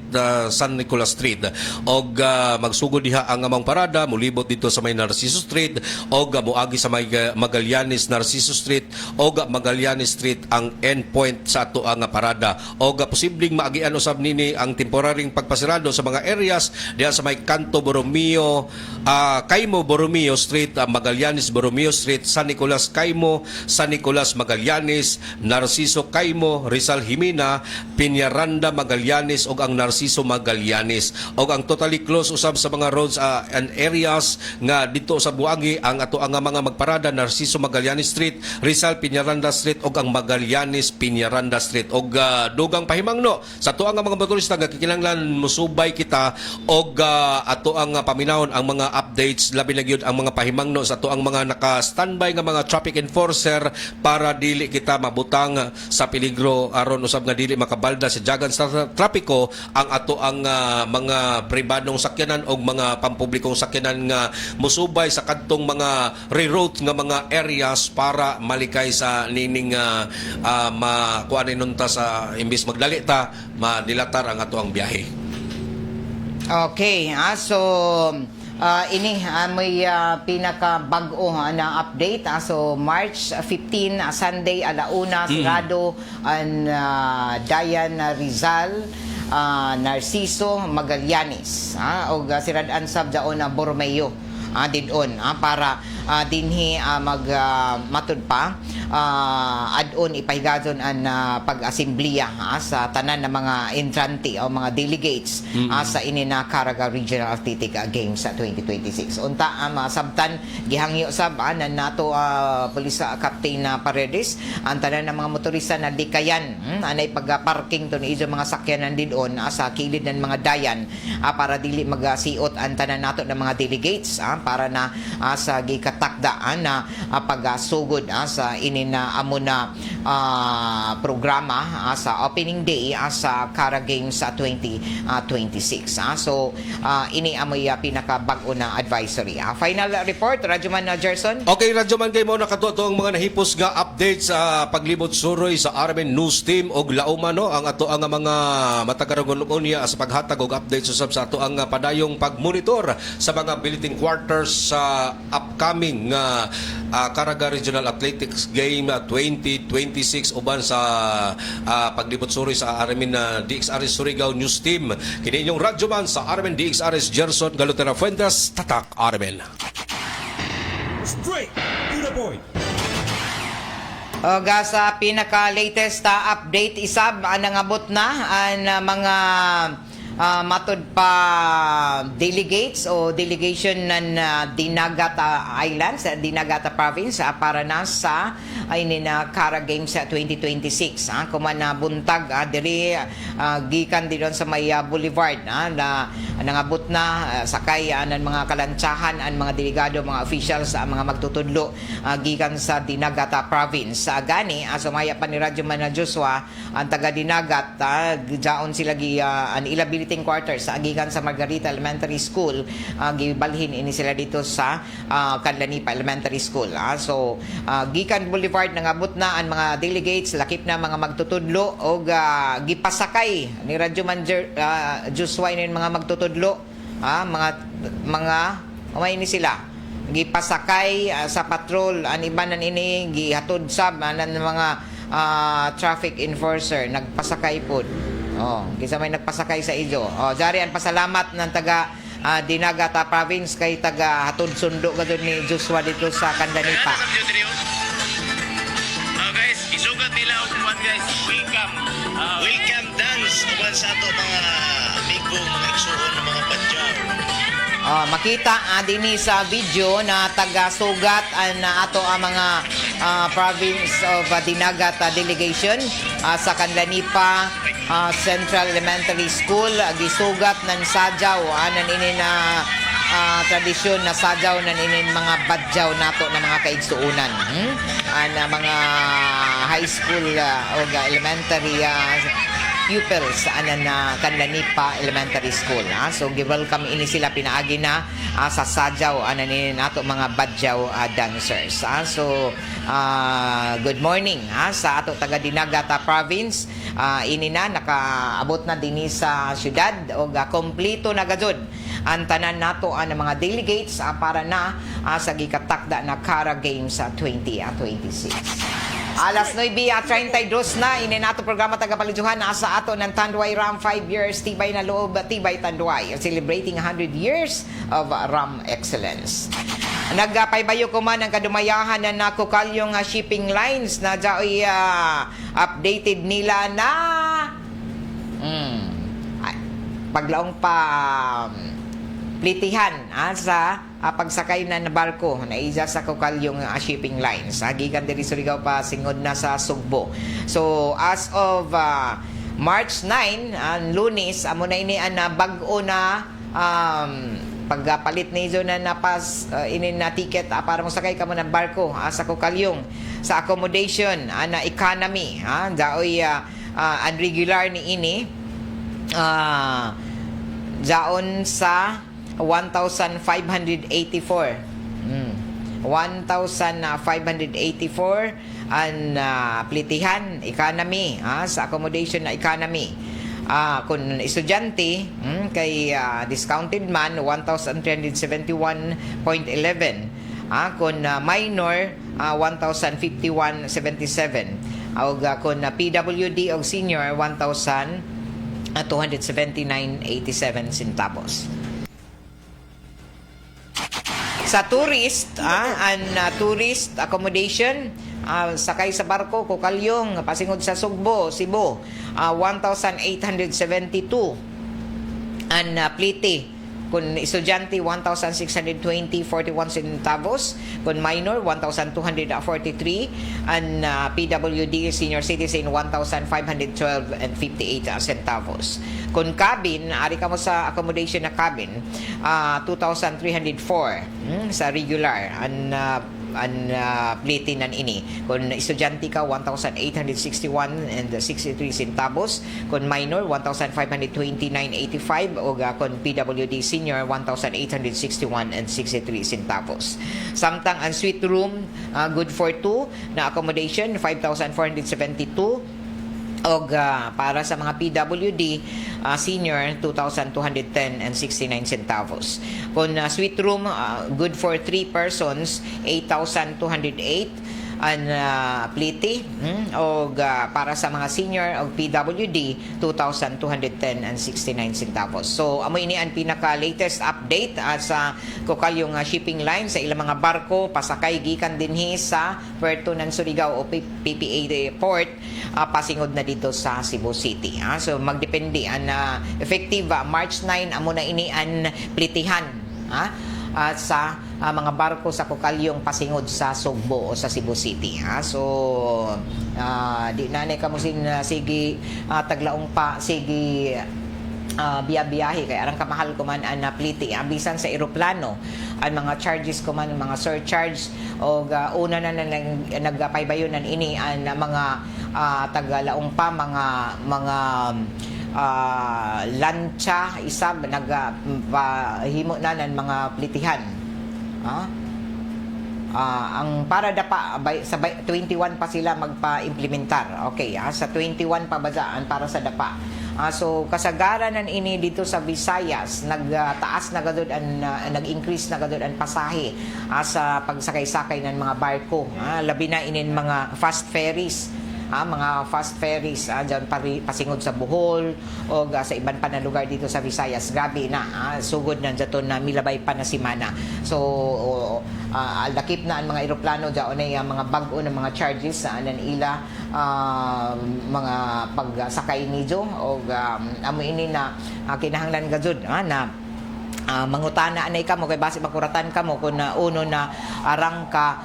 San Nicolas Street. Og magsugod diha ang amang parada, mulibot dito sa may Narciso Street, og moagi sa may Magallanes Narciso Street, og Magallanes Street ang endpoint sa ato ang parada. Og posibleng maagian usab nini ang temporaryong pagpasirado sa mga areas diha sa may Kanto Borromeo, Caimo Borromeo Street, Magallanes Borromeo Street, San Nicolas Caimo, San Nicolas Magallanes, Narciso Caimo, Rizal Jimena, Peñaranda Magallanes ug ang Narciso Magallanes. Og ang totally close usab sa mga roads and areas nga dito sa Buangi ang ato ang mga magparada Narciso Magallanes Street, Rizal Peñaranda Street ug ang Magallanes Peñaranda Street. Og dugang pahimangno sa ato ang mga motorista nga kinahanglan musubay kita og ato ang paminahon ang mga updates labi na gyud ang mga pahimangno sa ato ang mga naka-standby nga mga traffic enforcer para dili kita mabutang sa peligro aron usab nga dili makabalda sa jagan sa trapiko ang ato ang mga pribadong sakyanan o mga pampublikong sakyanan nga musubay sa kadtong mga reroute nga mga areas para malikay sa nining makuan inunta sa imbis magdali ta madilatar ang ato ang biyahe. Okay, so ini may pinaka-bag-o na update. So March 15, Sunday, alauna, Sirado, and Dayan Rizal, Narciso Magallanes. O sirad-an sab daon na Borromeo. Didon para dinhi matud pa adon ipahigadon an pag-asemblea sa tanan ng mga entrante o mga delegates sa ini na Caraga Regional Athletic Games sa 2026. Unta sabtan gihangyo sab nato Police Captain Paredes ang tanan ng mga motorista na dikayan anay pag-parking to ni mga sakyanan didon sa kilid ng mga dayan para dili magasiot ang tanan nato ng mga delegates para na sa gikatakdaan na pagasugod sa ini na amo na programa sa opening day sa Cara Games sa 2026. So ini amoy pinakabag-o na advisory. Final report, Radyoman Gerson. Okay, Radyoman kay mo nakatuto ang mga nahipos nga updates sa paglibot suroy sa Armen News Team og lauman no ang ato ang mga matagaron unya sa paghatag og updates usab sa ato ang padayong pagmonitor sa mga bulletin quarters sa upcoming Caraga Regional Athletics Game 2026 uban sa paglibot suroy sa Armen DXRS Surigao News Team. Kini inyong Radyoman sa Armen DXRS Gerson Galutera Fuentes, Tatak Armen. Straight to the point. Sa pinaka-latest update isab nangabot na ang mga matod pa delegates o delegation ng Dinagata Islands, Dinagata Province para na sa na Cara Games 2026. Kumana buntag diri gikan din sa may Boulevard na nangabot na sakay ng mga kalantsahan ang mga delegado, mga officials, mga magtutudlo gikan sa Dinagata Province. Gani sumaya pa ni Radyoman Joshua ang taga Dinagat jaon sila ang ilability quarters sa agikan sa Margarita Elementary School gibalhin ini sila dito sa Canlanipa Elementary School. So gikan Boulevard nangabot na ang mga delegates, lakip na mga magtutudlo og gipasakay ni Radyoman Joshua ini mga magtutudlo mga umay ni sila gipasakay sa patrol ang ibanan ini gihatod sab ng mga traffic enforcer nagpasakay pod. Kisa may nagpasakay sa ijo. Jari ang pasalamat ng taga Dinagata Province kay taga hatod sundo gadon ni Joshua dito sa Canlanipa. Guys, isugat nila og kuan guys. Welcome dance uban sa ato mga amigo, mga igsuon ng mga badyaw. makita dinhi sa video na taga-sugat na ato ang mga province of Dinagat delegation sa Kanlanipa Central Elementary School. Gisugat ng sadyaw nan ini na tradisyon na sadyaw nan ini mga badyaw nato na mga kaigsuunan. Na mga high school o elementary pupils na Kanlanipa Elementary School. So, gi-welcome ini sila pinaagi na sa sadyaw ni nato mga badyaw dancers. So, good morning sa ato taga Dinagata Province. Ini na nakaabot na dinhi sa syudad o kompleto na gajud ang tanan nato ang mga delegates para na sa gikatakda na Kara Games 2026. Alas 9:32 na ini nato programa tagapalijuhan sa ato ng Tanduay Ram 5 years tibay na loob tibay Tanduay celebrating 100 years of Ram excellence. Nagpaybayo ko man ang kadumayahan na Kukalyong shipping lines na jaoy updated nila na paglaong pa plitihan sa pagsakay na barko na isa sa Kukalyong shipping lines. Gikan diri Surigao pa singod na sa Sugbo. So as of March 9 Lunes amo na ini ang bag-o na pagpalit ni na napas ini na ticket para mo sakay ka mo ng barko sa Kukalyong sa accommodation na economy daoy unregular ni ini daon sa 1,584 1,584 ang plitihan economy sa accommodation na economy. Kung estudyante kay discounted man 1,371.11 kung minor 1,051.77 kung PWD o senior 1,279.87 centavos. Sa tourist, tourist accommodation, sakay sa barko, Kukalyong, pasingod sa Sugbo, Cebu, 1,872. Ang pliti, kung estudyante, 1,620.41 centavos. Kung minor, 1,243. And PWD, senior citizen, 1,512.58 centavos. Kung cabin, ari ka mo sa accommodation na cabin, 2,304 sa regular. Ang plitinan ini. Kung estudyante ka, 1,861.63 centavos. Kung minor, 1,529.85. O kung PWD senior, 1,861.63 centavos. Samtang ang suite room, good for two na accommodation, 5,472. O para sa mga PWD senior 2,210.69 centavos. Kung suite room good for 3 persons 8,208 ang pliti o para sa mga senior o PWD 2,210.69 centavos. So amo ini ang pinaka latest update sa Kukalyong shipping line sa ilang mga barko pasakay gikan dinhi sa Puerto ng Surigao o PPA port pasingod na dito sa Cebu City. So magdepende ang effective March 9 amo na ini ang plitihan sa mga barko sa Kukalyong pasingod sa Sugbo o sa Cebu City. So di na ka mo sige taglaong pa sige biyahe kay arang kamahal ko man ang pliti bisan sa eroplano ang mga charges ko man mga surcharge o una na nagpaybayonan ini ang mga tagalaong pa mga lancha isab nagahimo na ng mga plitihan ang para dapa sa 21 pa sila magpa-implementar. Okay, sa 21 pa bazaan para sa dapa. So kasagaran nan ini dito sa Visayas nagtaas na gadud ang nag-increase na gadud ang pasahe sa pagsakay-sakay ng mga barko. Labi na inin mga fast ferries. Mga fast ferries dyan pasingod sa Bohol o sa iban pa na lugar dito sa Visayas. Grabe na, sugod na dyan na milabay pa na simana. So, aldakip na ang mga eroplano dyan ay mga bago ng mga charges anan ila mga pagsakay nidyo o amo ini na kinahanglan gajud na mangutana anay kamo kay base makuratan kamo kung uno na arang ka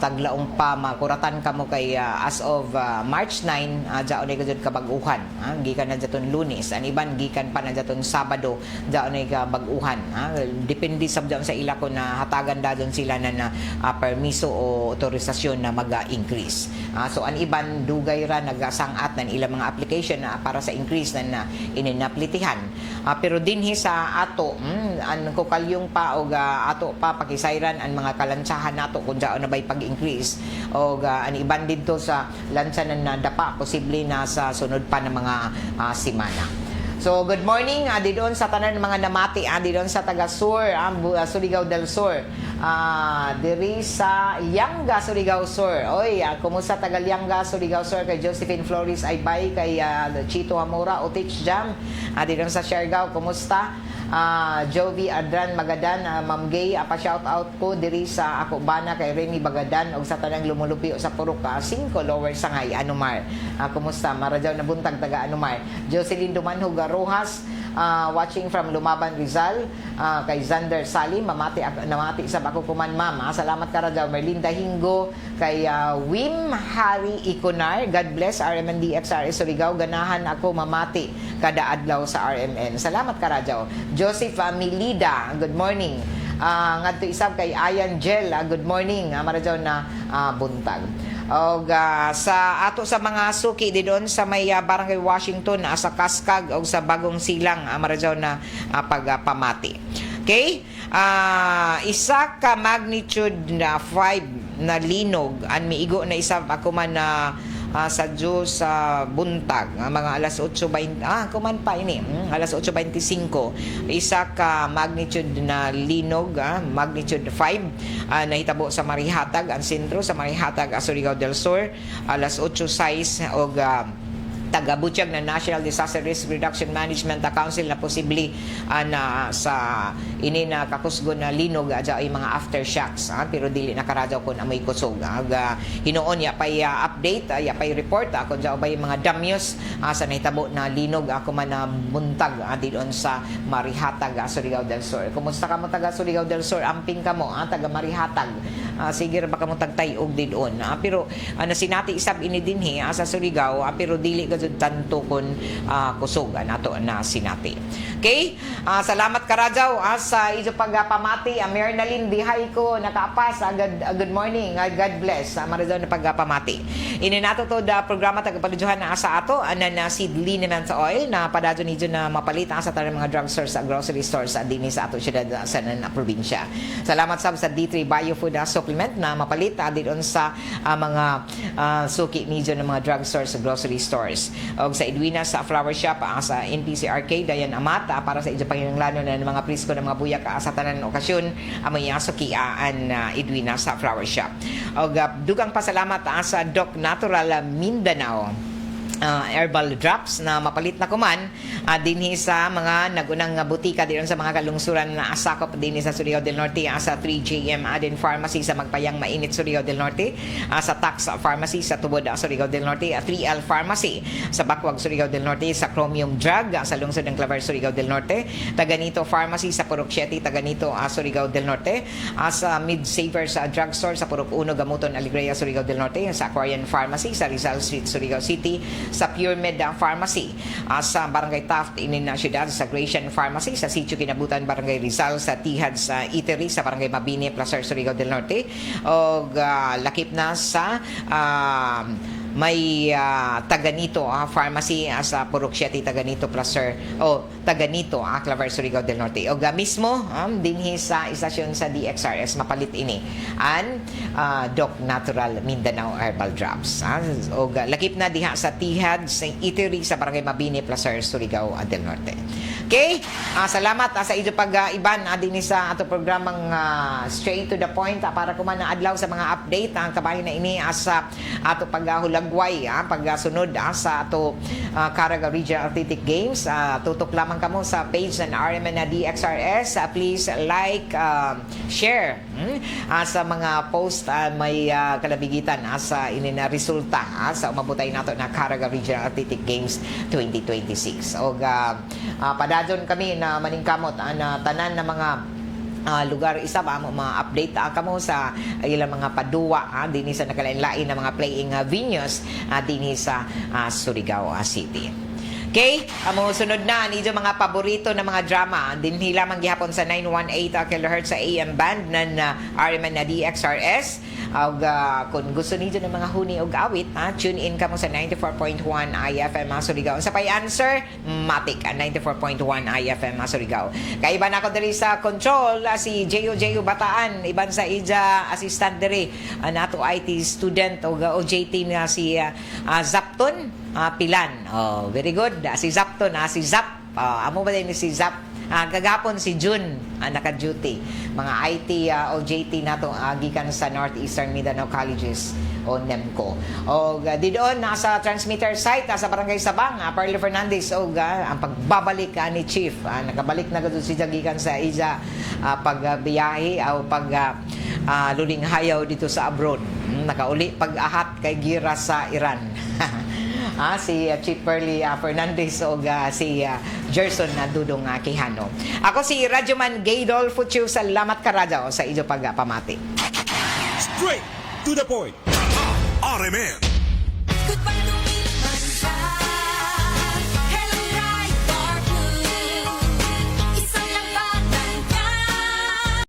taglaong pa makuratan kamo kay as of March 9 jaon ay gud kabag-uhan gikan na jaton Lunes an iban gikan pa na jaton Sabado jaon ay kabag-uhan depende sa sa ila ko na hatagan dadon sila na permiso o otorisasyon na mag-increase so an iban dugay ra nagasangat nan ilang mga application na para sa increase na ininaplitihan pero dinhi sa ato an ko kalyong pa og ato pa pakisayran ang mga kalantsahan nato kung jaon na bay pag-increase og an iban didto sa lansanan na dapa posible na sa sunod pa na mga semana. So good morning didon sa tanan mga namati didon sa taga Sur Surigao del Sur diri sa Yanga Surigao Sur. Oy kumusta taga Yanga Surigao Sur kay Josephine Flores Aybay kay Chito Hamura Otich Jam didon sa Siargao kumusta Jovi Adran Magadan Ma'am Gay pa shout out ko diri sa ako bana kay Remy Bagadan og sa tanang lumulupi sa Purok 5 Lower Sangay Anumar kumusta marajaw na buntag taga Anumar Jocelyn Dumanhog Rojas watching from Lumaban Rizal kay Zander Salim namati sa Bakukuman mama salamat ka rajaw Merlinda Hingo kay Wim Harry Ikonar God bless RMN DXRS Surigao ganahan ako mamati kada adlaw sa RMN salamat ka rajaw Joseph Milida good morning ngadto isab kay Ayan Gel good morning marajaw na buntag og sa ato sa mga suki didon sa may Barangay Washington sa Kaskag og sa Bagong Silang marajaw na pagpamati. Okay? Isa ka magnitude na 5 na linog an miigo na isa ako man na sa Diyos sa buntag mga alas 8:20 kuman pa ini alas 8:25 isa ka magnitude na linog magnitude 5 nahitabo sa Marihatag ang sentro sa Marihatag Surigao del Sur alas 8:06 og taga-Butchag na National Disaster Risk Reduction Management Council na posible na sa ini na kakusgo na linog ay mga aftershocks pero dili nakaradyaw kun amoy kusog hinuon ya pay update ya pay report ako dyaw bay mga damyos sa nahitabo na linog ako man na buntag didon sa Marihatag Surigao del Sur kumusta ka mo taga Surigao del Sur amping ka mo taga Marihatag sige ra ba ka mo tagtayog didon pero nasinati isab ini dinhi sa Surigao pero dili tanto kun kusog nato na sinati. Okay? Salamat karajaw sa ijo pagpamati. Mernalyn Dihay ko nakaapas. Good morning. God bless. Marajaw na pagpamati. Ini nato to da programa tagapalujuhan na sa ato na seed liniment oil na padadyo nijo na mapalit sa tanang mga drugstores sa grocery stores sa dinhi sa ato siyudad sa probinsya. Salamat sa D3 Biofood supplement na mapalit didon sa mga suki nijo ng mga drugstores sa grocery stores. Og sa Edwina sa Flower Shop sa NPC Arcade Dayan Amat para sa ijo panginanglano na mga prisko ng mga buyak sa tanan okasyon amoy sukiaan Edwina sa Flower Shop. Og dugang pasalamat sa Doc Natural Mindanao herbal drops na mapalit na kuman dinhi sa mga nagunang butika diyon sa mga kalungsuran na asakop dinhi sa Surigao del Norte sa 3JM Aden Pharmacy sa Magpayang Mainit Surigao del Norte sa Tax Pharmacy sa Tubod Surigao del Norte 3L Pharmacy sa Bakwag Surigao del Norte sa Chromium Drug sa lungsod ng Claver Surigao del Norte Taganito Pharmacy sa Purok 7 Taganito Surigao del Norte sa Mid Saver sa Drugstore sa Purok 1 Gamuton Alegria Surigao del Norte sa Aquarian Pharmacy sa Rizal Street Surigao City sa Pure Med Pharmacy sa Barangay Taft inin na siyudad sa Gratian Pharmacy sa Sitio Kinabutan Barangay Rizal sa Tihad sa Eatery sa Barangay Mabini Placer Surigao del Norte o lakip na sa may Taganito Pharmacy sa Purok 7 Taganito Placer o Taganito Claver Surigao del Norte o mismo dinhi sa istasyon sa DXRS mapalit ini an Doc Natural Mindanao Herbal Drops o lakip na diha sa Tihad sa Eatery sa Barangay Mabini Placer Surigao del Norte. Okay? Salamat sa ijo pag-iban dinhi sa ato programang straight to the point para kuman na adlaw sa mga update ang kabahin na ini sa ato paghulagway pagsunod sa ato Caraga Regional Athletic Games. Tutok lamang kamo sa page ng RMN na DXRS. Please like, share sa mga post may kalabigitan sa inina resulta sa umabutay nato na Caraga Regional Athletic Games 2026. O Dajon kami na maningkamot na tanan na mga lugar isa ba mo ma-update kamo sa ilang mga paduwa dinhi sa nakalain-lain na mga playing venues dinhi sa Surigao City. Okay, amo sunod na nidyo mga paborito na mga drama dinhi lamang gihapon sa 918 kHz sa AM band nan RMN na DXRS. Og kung gusto nidyo ng mga huni og awit, tune in kamo sa 94.1 IFM Surigao. Sa pay answer, matik 94.1 IFM Surigao. Kay iban ako diri sa control si J.O. Bataan, iban sa ija assistant diri nato IT student og OJT na si Zapton Pilan. Oh, very good. Si Zapton si Zap. Amo ba din si Zap? Kagapon si June naka-duty. Mga IT OJT nato gikan sa Northeastern Mindanao Colleges o NEMCO. O di doon nasa transmitter site sa Barangay Sabang, Parlo Fernandez o ang pagbabalik ni Chief. Nakabalik na gud si gikan sa Iza pagbiyahe o pag luling hayaw dito sa abroad. Nakauli pag-ahat kay gira sa Iran. Si Chief Perly Fernandez o si Gerson na Dudong Quijano. Ako si Radyoman Gaydol Futsu. Salamat ka radyo sa inyo pagpamati. Straight to the point. RMN. Goodbye to